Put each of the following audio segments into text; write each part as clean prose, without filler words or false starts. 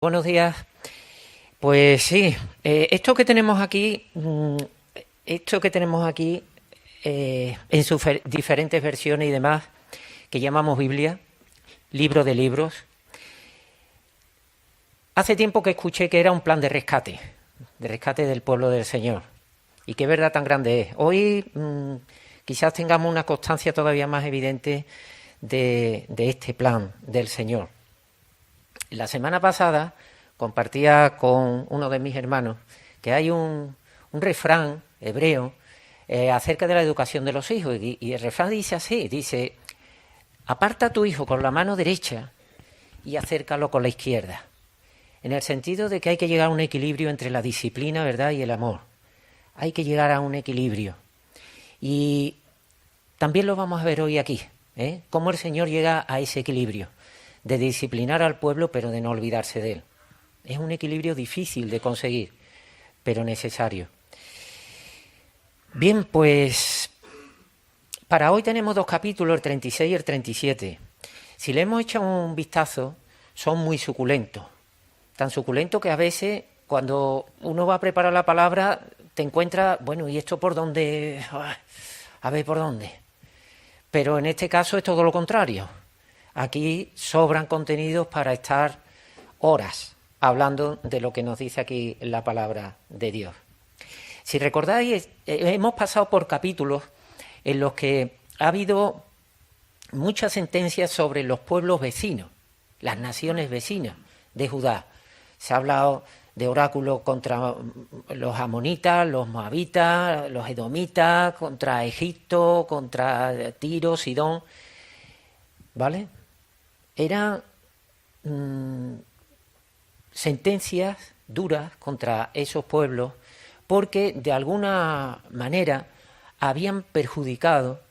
Buenos días. Pues sí, esto que tenemos aquí, en sus diferentes versiones y demás, que llamamos Biblia, libro de libros, hace tiempo que escuché que era un plan de rescate del pueblo del Señor. Y qué verdad tan grande es. Hoy quizás tengamos una constancia todavía más evidente de este plan del Señor. La semana pasada compartía con uno de mis hermanos que hay un refrán hebreo acerca de la educación de los hijos, y el refrán dice así, dice: aparta a tu hijo con la mano derecha y acércalo con la izquierda, en el sentido de que hay que llegar a un equilibrio entre la disciplina, ¿verdad?, y el amor. Hay que llegar a un equilibrio, y también lo vamos a ver hoy aquí, cómo el Señor llega a ese equilibrio de disciplinar al pueblo, pero de no olvidarse de él. Es un equilibrio difícil de conseguir, pero necesario. Bien, pues para hoy tenemos dos capítulos, el 36 y el 37. Si le hemos echado un vistazo, son muy suculentos. Tan suculentos que a veces, cuando uno va a preparar la palabra, te encuentras, bueno, ¿y esto por dónde? A ver por dónde. Pero en este caso es todo lo contrario. Aquí sobran contenidos para estar horas hablando de lo que nos dice aquí la palabra de Dios. Si recordáis, hemos pasado por capítulos en los que ha habido muchas sentencias sobre los pueblos vecinos, las naciones vecinas de Judá. Se ha hablado de oráculos contra los amonitas, los moabitas, los edomitas, contra Egipto, contra Tiro, Sidón, ¿vale? Eran sentencias duras contra esos pueblos porque de alguna manera habían perjudicado,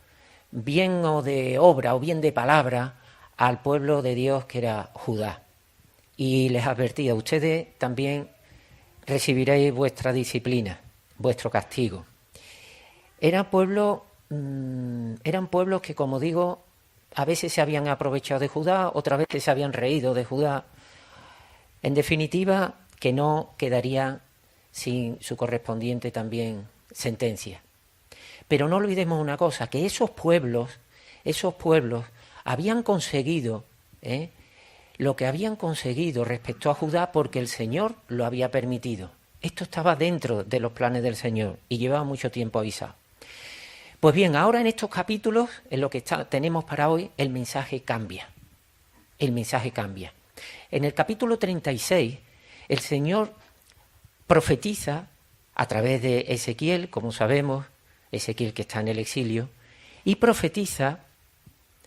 bien o de obra o bien de palabra, al pueblo de Dios que era Judá. Y les advertía: ustedes también recibiréis vuestra disciplina, vuestro castigo. Eran pueblos que, como digo, a veces se habían aprovechado de Judá, otras veces se habían reído de Judá. En definitiva, que no quedaría sin su correspondiente también sentencia. Pero no olvidemos una cosa, que esos pueblos habían conseguido lo que habían conseguido respecto a Judá porque el Señor lo había permitido. Esto estaba dentro de los planes del Señor y llevaba mucho tiempo avisado. Pues bien, ahora en estos capítulos, en lo que tenemos para hoy, el mensaje cambia. El mensaje cambia. En el capítulo 36, el Señor profetiza a través de Ezequiel, como sabemos, Ezequiel que está en el exilio, y profetiza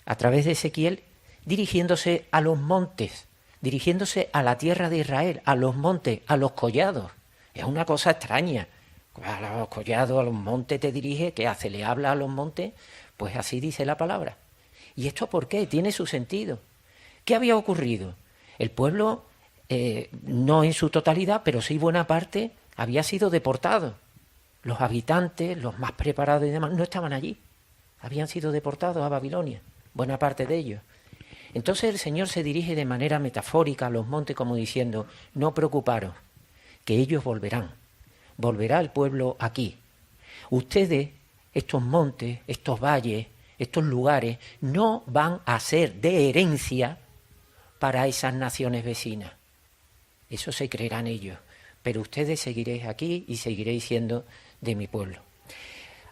a través de Ezequiel dirigiéndose a los montes, dirigiéndose a la tierra de Israel, a los montes, a los collados. Es una cosa extraña. A los collados, a los montes te dirige, ¿qué hace? ¿Le habla a los montes? Pues así dice la palabra. ¿Y esto por qué? Tiene su sentido. ¿Qué había ocurrido? El pueblo, no en su totalidad, pero sí buena parte, había sido deportado. Los habitantes, los más preparados y demás, no estaban allí. Habían sido deportados a Babilonia, buena parte de ellos. Entonces el Señor se dirige de manera metafórica a los montes como diciendo: no preocuparos, que ellos volverán. Volverá el pueblo aquí. Ustedes, estos montes, estos valles, estos lugares, no van a ser de herencia para esas naciones vecinas. Eso se creerán ellos. Pero ustedes seguiréis aquí y seguiréis siendo de mi pueblo.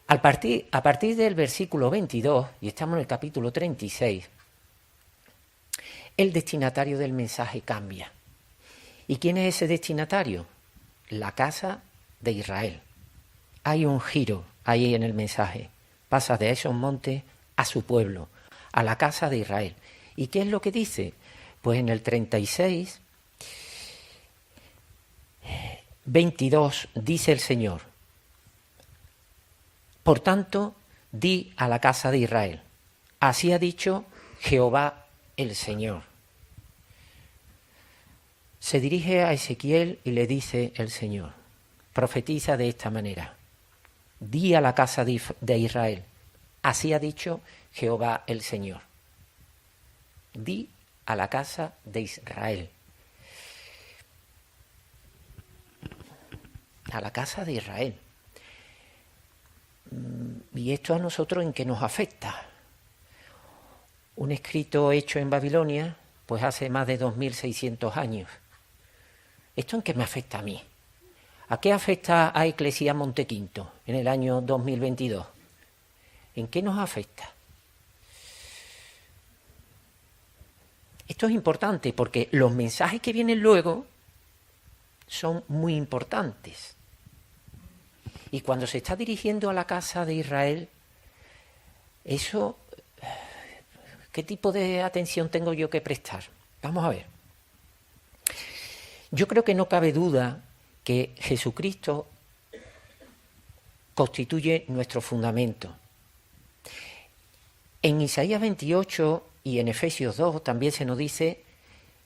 A partir del versículo 22, y estamos en el capítulo 36, el destinatario del mensaje cambia. ¿Y quién es ese destinatario? La casa de Israel. Hay un giro ahí en el mensaje. Pasa de esos montes a su pueblo, a la casa de Israel. ¿Y qué es lo que dice? Pues en el 36, 22 dice el Señor: por tanto, di a la casa de Israel: así ha dicho Jehová el Señor. Se dirige a Ezequiel y le dice el Señor, profetiza de esta manera: di a la casa de Israel: así ha dicho Jehová el Señor. Di a la casa de Israel. a la casa de Israel. ¿Y esto a nosotros en qué nos afecta? Un escrito hecho en Babilonia, pues hace más de 2600 años. ¿Esto en qué me afecta a mí? ¿A qué afecta a Eclesía Montequinto en el año 2022? ¿En qué nos afecta? Esto es importante porque los mensajes que vienen luego son muy importantes. Y cuando se está dirigiendo a la casa de Israel, eso, ¿qué tipo de atención tengo yo que prestar? Vamos a ver. Yo creo que no cabe duda que Jesucristo constituye nuestro fundamento. En Isaías 28 y en Efesios 2 también se nos dice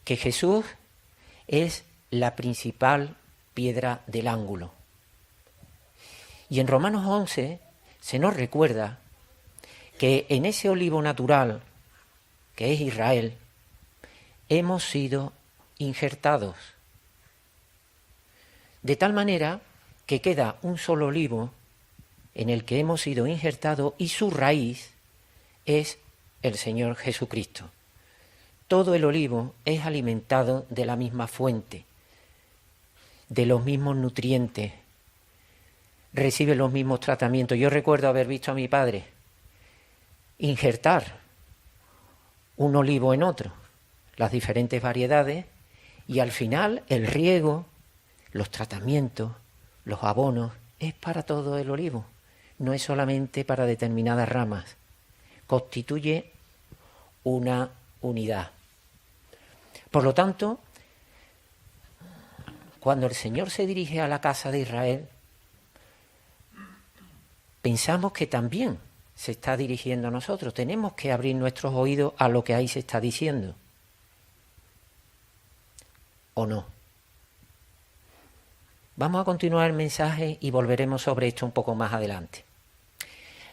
que Jesús es la principal piedra del ángulo. Y en Romanos 11 se nos recuerda que en ese olivo natural, que es Israel, hemos sido injertados. De tal manera que queda un solo olivo en el que hemos sido injertados y su raíz es el Señor Jesucristo. Todo el olivo es alimentado de la misma fuente, de los mismos nutrientes, recibe los mismos tratamientos. Yo recuerdo haber visto a mi padre injertar un olivo en otro, las diferentes variedades, y al final el riego, los tratamientos, los abonos, es para todo el olivo, no es solamente para determinadas ramas, constituye una unidad. Por lo tanto, cuando el Señor se dirige a la casa de Israel, pensamos que también se está dirigiendo a nosotros. Tenemos que abrir nuestros oídos a lo que ahí se está diciendo. ¿O no? Vamos a continuar el mensaje y volveremos sobre esto un poco más adelante.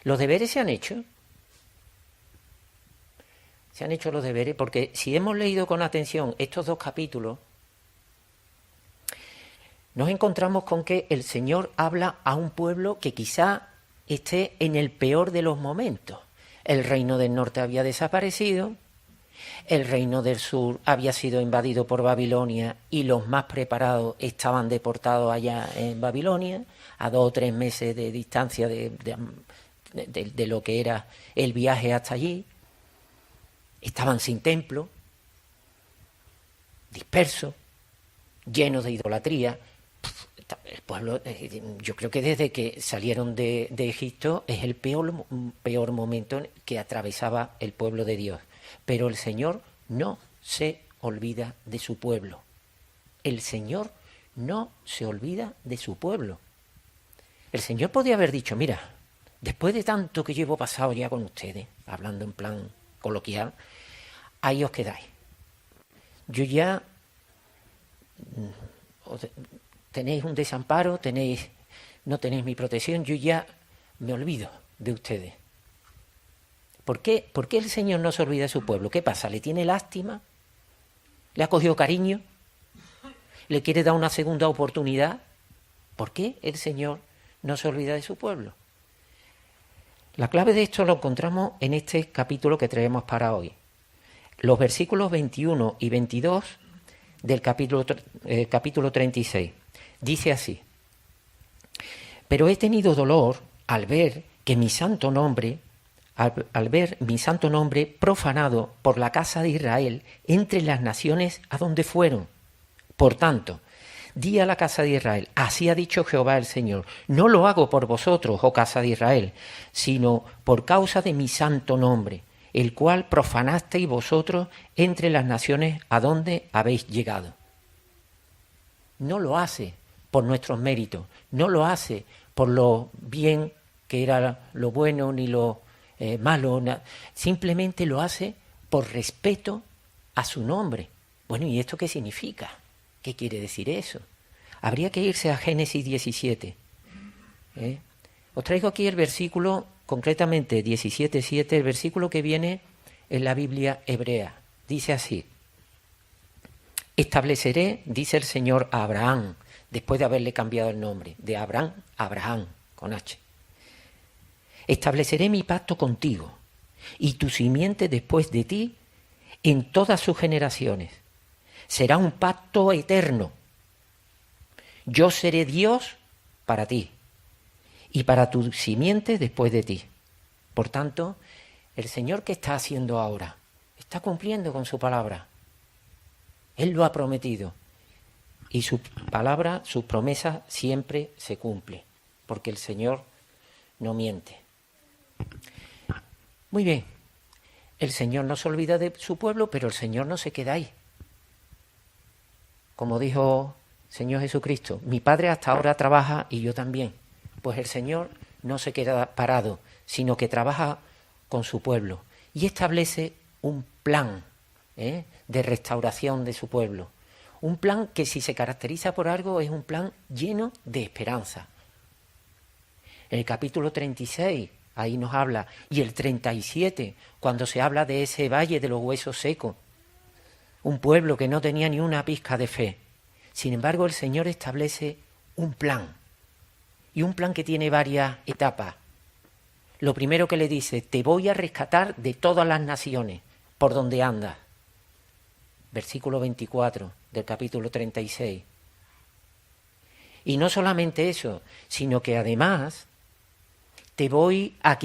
¿Los deberes se han hecho? Se han hecho los deberes, porque si hemos leído con atención estos dos capítulos, nos encontramos con que el Señor habla a un pueblo que quizá esté en el peor de los momentos. El reino del norte había desaparecido, el reino del sur había sido invadido por Babilonia y los más preparados estaban deportados allá en Babilonia, a 2 o 3 meses de distancia de lo que era el viaje hasta allí. Estaban sin templo, dispersos, llenos de idolatría. El pueblo, yo creo que desde que salieron de Egipto es el peor momento que atravesaba el pueblo de Dios. Pero el Señor no se olvida de su pueblo. El Señor no se olvida de su pueblo. El Señor podía haber dicho, mira, después de tanto que llevo pasado ya con ustedes, hablando en plan coloquial, ahí os quedáis. Yo ya tenéis un desamparo, no tenéis mi protección, yo ya me olvido de ustedes. ¿Por qué el Señor no se olvida de su pueblo? ¿Qué pasa? ¿Le tiene lástima? ¿Le ha cogido cariño? ¿Le quiere dar una segunda oportunidad? ¿Por qué el Señor no se olvida de su pueblo? La clave de esto lo encontramos en este capítulo que traemos para hoy. Los versículos 21 y 22 del capítulo 36. Dice así: pero he tenido dolor al ver mi santo nombre profanado por la casa de Israel entre las naciones a donde fueron. Por tanto, di a la casa de Israel, así ha dicho Jehová el Señor, no lo hago por vosotros, oh casa de Israel, sino por causa de mi santo nombre, el cual profanasteis vosotros entre las naciones a donde habéis llegado. No lo hace por nuestros méritos, no lo hace por lo bien que era lo bueno ni lo malo, simplemente lo hace por respeto a su nombre. Bueno, ¿y esto qué significa? ¿Qué quiere decir eso? Habría que irse a Génesis 17. Os traigo aquí el versículo, concretamente 17:7, el versículo que viene en la Biblia hebrea. Dice así: estableceré, dice el Señor a Abraham, después de haberle cambiado el nombre, de Abraham a Abraham, con H. Estableceré mi pacto contigo y tu simiente después de ti en todas sus generaciones. Será un pacto eterno. Yo seré Dios para ti y para tu simiente después de ti. Por tanto, el Señor, ¿qué está haciendo ahora? Está cumpliendo con su palabra. Él lo ha prometido. Y su palabra, sus promesas siempre se cumple, porque el Señor no miente. Muy bien, el Señor no se olvida de su pueblo, pero el Señor no se queda ahí. Como dijo el Señor Jesucristo, mi Padre hasta ahora trabaja y yo también. Pues el Señor no se queda parado, sino que trabaja con su pueblo y establece un plan de restauración de su pueblo. Un plan que, si se caracteriza por algo, es un plan lleno de esperanza. En el capítulo 36, ahí nos habla, y el 37, cuando se habla de ese valle de los huesos secos, un pueblo que no tenía ni una pizca de fe. Sin embargo, el Señor establece un plan, y un plan que tiene varias etapas. Lo primero que le dice, te voy a rescatar de todas las naciones por donde andas. Versículo 24 del capítulo 36. Y no solamente eso, sino que además te voy a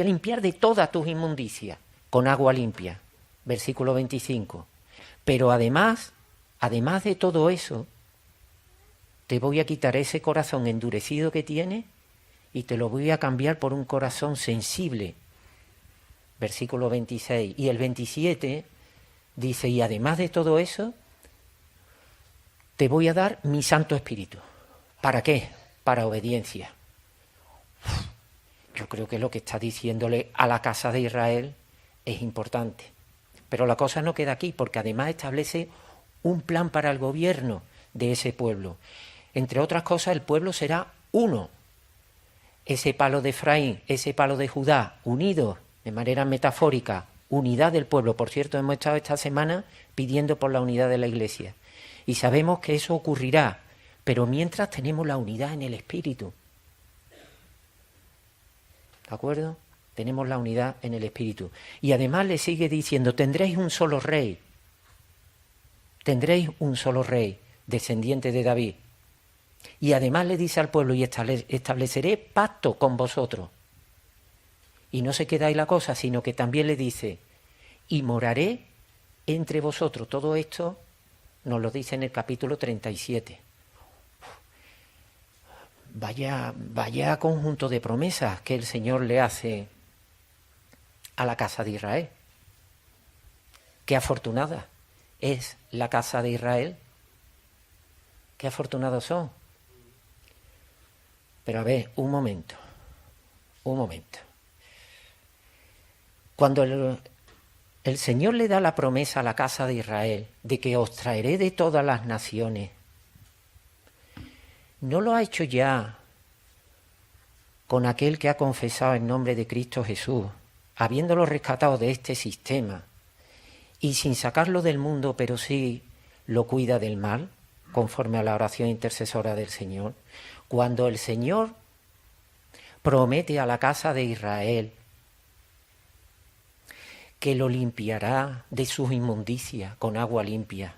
limpiar de todas tus inmundicias con agua limpia. Versículo 25. Pero además de todo eso, te voy a quitar ese corazón endurecido que tienes y te lo voy a cambiar por un corazón sensible. Versículo 26. Y el 27 dice, y además de todo eso, te voy a dar mi Santo Espíritu. ¿Para qué? Para obediencia. Yo creo que lo que está diciéndole a la casa de Israel es importante. Pero la cosa no queda aquí, porque además establece un plan para el gobierno de ese pueblo. Entre otras cosas, el pueblo será uno. Ese palo de Efraín, ese palo de Judá, unidos de manera metafórica, unidad del pueblo. Por cierto, hemos estado esta semana pidiendo por la unidad de la Iglesia. Y sabemos que eso ocurrirá, pero mientras tenemos la unidad en el Espíritu. ¿De acuerdo? Tenemos la unidad en el Espíritu. Y además le sigue diciendo, tendréis un solo rey. Tendréis un solo rey, descendiente de David. Y además le dice al pueblo, y estableceré pacto con vosotros. Y no se queda ahí la cosa, sino que también le dice, y moraré entre vosotros. Todo esto nos lo dice en el capítulo 37. Vaya conjunto de promesas que el Señor le hace a la casa de Israel. Qué afortunada es la casa de Israel. Qué afortunados son. Pero a ver, un momento. Cuando el Señor le da la promesa a la casa de Israel de que os traeré de todas las naciones, ¿no lo ha hecho ya con aquel que ha confesado el nombre de Cristo Jesús, habiéndolo rescatado de este sistema y sin sacarlo del mundo, pero sí lo cuida del mal, conforme a la oración intercesora del Señor? Cuando el Señor promete a la casa de Israel que lo limpiará de sus inmundicias con agua limpia,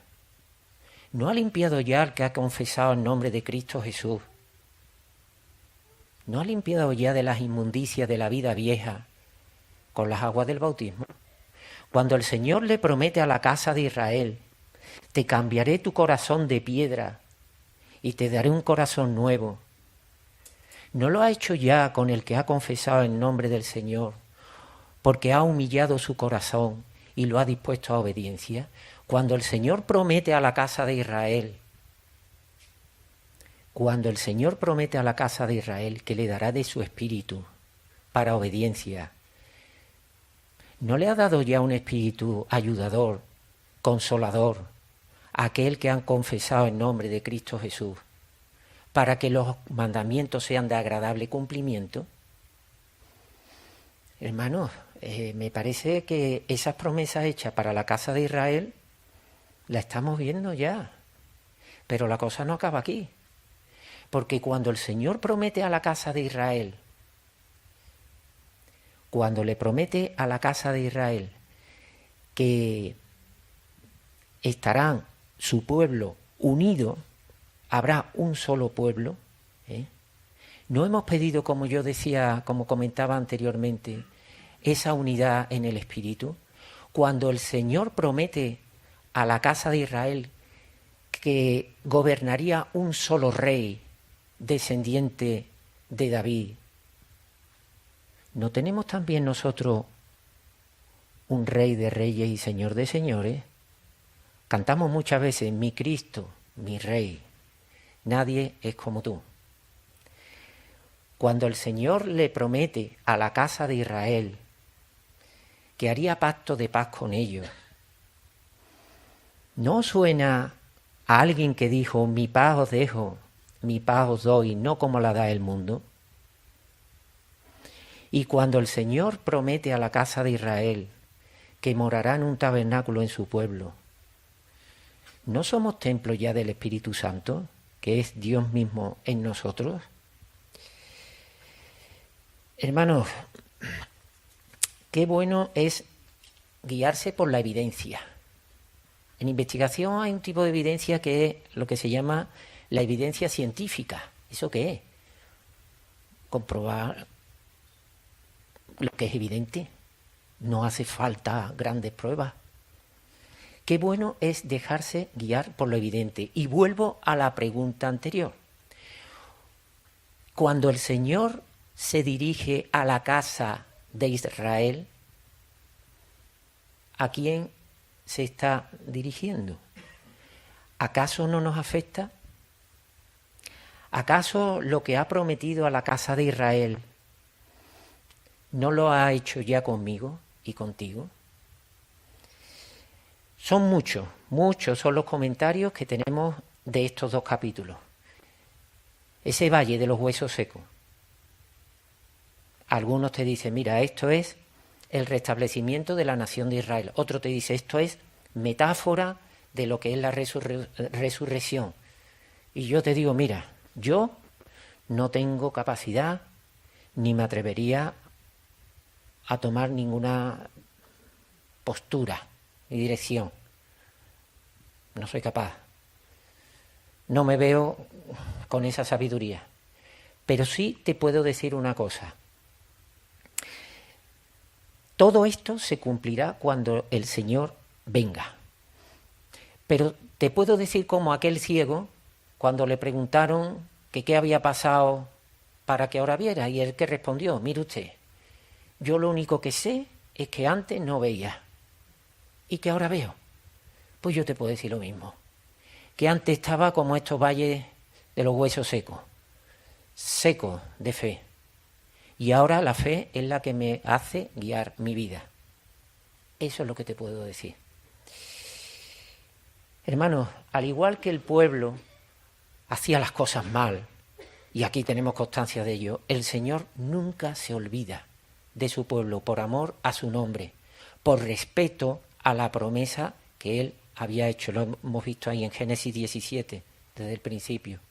¿no ha limpiado ya al que ha confesado el nombre de Cristo Jesús? ¿No ha limpiado ya de las inmundicias de la vida vieja con las aguas del bautismo? Cuando el Señor le promete a la casa de Israel, te cambiaré tu corazón de piedra y te daré un corazón nuevo, ¿no lo ha hecho ya con el que ha confesado el nombre del Señor, porque ha humillado su corazón y lo ha dispuesto a obediencia? Cuando el Señor promete a la casa de Israel, que le dará de su espíritu para obediencia, ¿no le ha dado ya un espíritu ayudador, consolador, a aquel que han confesado el nombre de Cristo Jesús, para que los mandamientos sean de agradable cumplimiento? Hermanos, me parece que esas promesas hechas para la casa de Israel la estamos viendo ya. Pero la cosa no acaba aquí. Porque cuando el Señor promete a la casa de Israel, cuando le promete a la casa de Israel que estarán su pueblo unido, habrá un solo pueblo, ¿eh? No hemos pedido, como yo decía, como comentaba anteriormente, esa unidad en el Espíritu. Cuando el Señor promete a la casa de Israel que gobernaría un solo rey descendiente de David, ¿no tenemos también nosotros un rey de reyes y señor de señores? Cantamos muchas veces, mi Cristo, mi Rey, nadie es como tú. Cuando el Señor le promete a la casa de Israel que haría pacto de paz con ellos, ¿no suena a alguien que dijo, mi paz os dejo, mi paz os doy, no como la da el mundo? Y cuando el Señor promete a la casa de Israel que morará en un tabernáculo en su pueblo, ¿no somos templo ya del Espíritu Santo, que es Dios mismo en nosotros? Hermanos, qué bueno es guiarse por la evidencia. En investigación hay un tipo de evidencia que es lo que se llama la evidencia científica. ¿Eso qué es? Comprobar lo que es evidente. No hace falta grandes pruebas. Qué bueno es dejarse guiar por lo evidente. Y vuelvo a la pregunta anterior. Cuando el Señor se dirige a la casa de Israel, ¿a quién se está dirigiendo? ¿Acaso no nos afecta? ¿Acaso lo que ha prometido a la casa de Israel no lo ha hecho ya conmigo y contigo? Son muchos son los comentarios que tenemos de estos dos capítulos. Ese valle de los huesos secos. Algunos te dicen, mira, esto es el restablecimiento de la nación de Israel. Otro te dice, esto es metáfora de lo que es la resurrección. Y yo te digo, mira, yo no tengo capacidad ni me atrevería a tomar ninguna postura ni dirección. No soy capaz. No me veo con esa sabiduría. Pero sí te puedo decir una cosa. Todo esto se cumplirá cuando el Señor venga. Pero te puedo decir como aquel ciego, cuando le preguntaron que qué había pasado para que ahora viera, y él que respondió, mire usted, yo lo único que sé es que antes no veía y que ahora veo. Pues yo te puedo decir lo mismo, que antes estaba como estos valles de los huesos secos, secos de fe. Y ahora la fe es la que me hace guiar mi vida. Eso es lo que te puedo decir. Hermanos, al igual que el pueblo hacía las cosas mal, y aquí tenemos constancia de ello, el Señor nunca se olvida de su pueblo por amor a su nombre, por respeto a la promesa que Él había hecho. Lo hemos visto ahí en Génesis 17, desde el principio.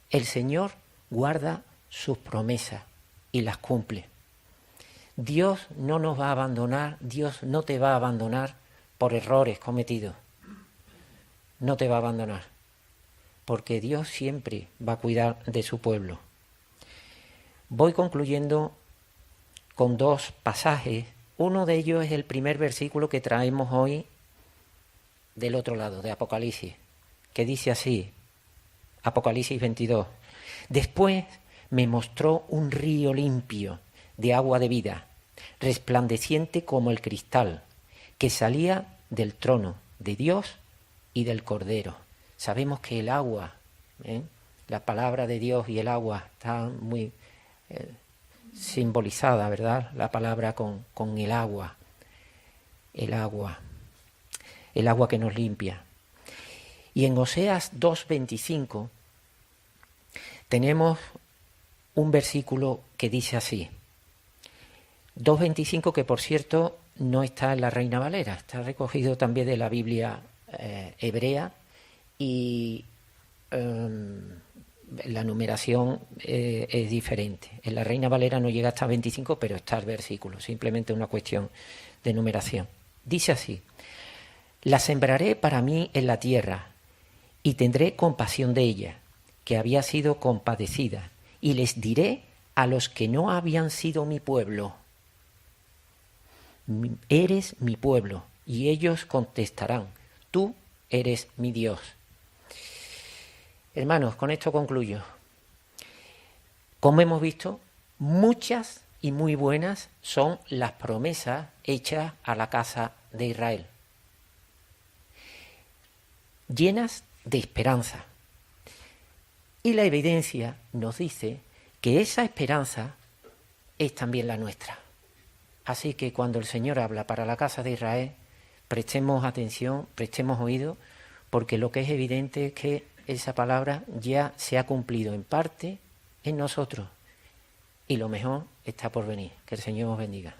El Señor guarda sus promesas y las cumple. Dios no nos va a abandonar, Dios no te va a abandonar por errores cometidos. No te va a abandonar, porque Dios siempre va a cuidar de su pueblo. Voy concluyendo con dos pasajes. Uno de ellos es el primer versículo que traemos hoy del otro lado, de Apocalipsis, que dice así, Apocalipsis 22. Después me mostró un río limpio de agua de vida, resplandeciente como el cristal, que salía del trono de Dios y del Cordero. Sabemos que el agua, la palabra de Dios y el agua está muy simbolizada, ¿verdad? La palabra con el agua que nos limpia. Y en Oseas 2:25 tenemos un versículo que dice así, 2:25, que por cierto no está en la Reina Valera, está recogido también de la Biblia hebrea y la numeración es diferente. En la Reina Valera no llega hasta 25, pero está el versículo, simplemente una cuestión de numeración. Dice así: la sembraré para mí en la tierra, y tendré compasión de ella, que había sido compadecida, y les diré a los que no habían sido mi pueblo: eres mi pueblo. Y ellos contestarán: tú eres mi Dios. Hermanos, con esto concluyo. Como hemos visto, muchas y muy buenas son las promesas hechas a la casa de Israel, llenas de esperanza. Y la evidencia nos dice que esa esperanza es también la nuestra. Así que cuando el Señor habla para la casa de Israel, prestemos atención, prestemos oído, porque lo que es evidente es que esa palabra ya se ha cumplido en parte en nosotros, y lo mejor está por venir. Que el Señor os bendiga.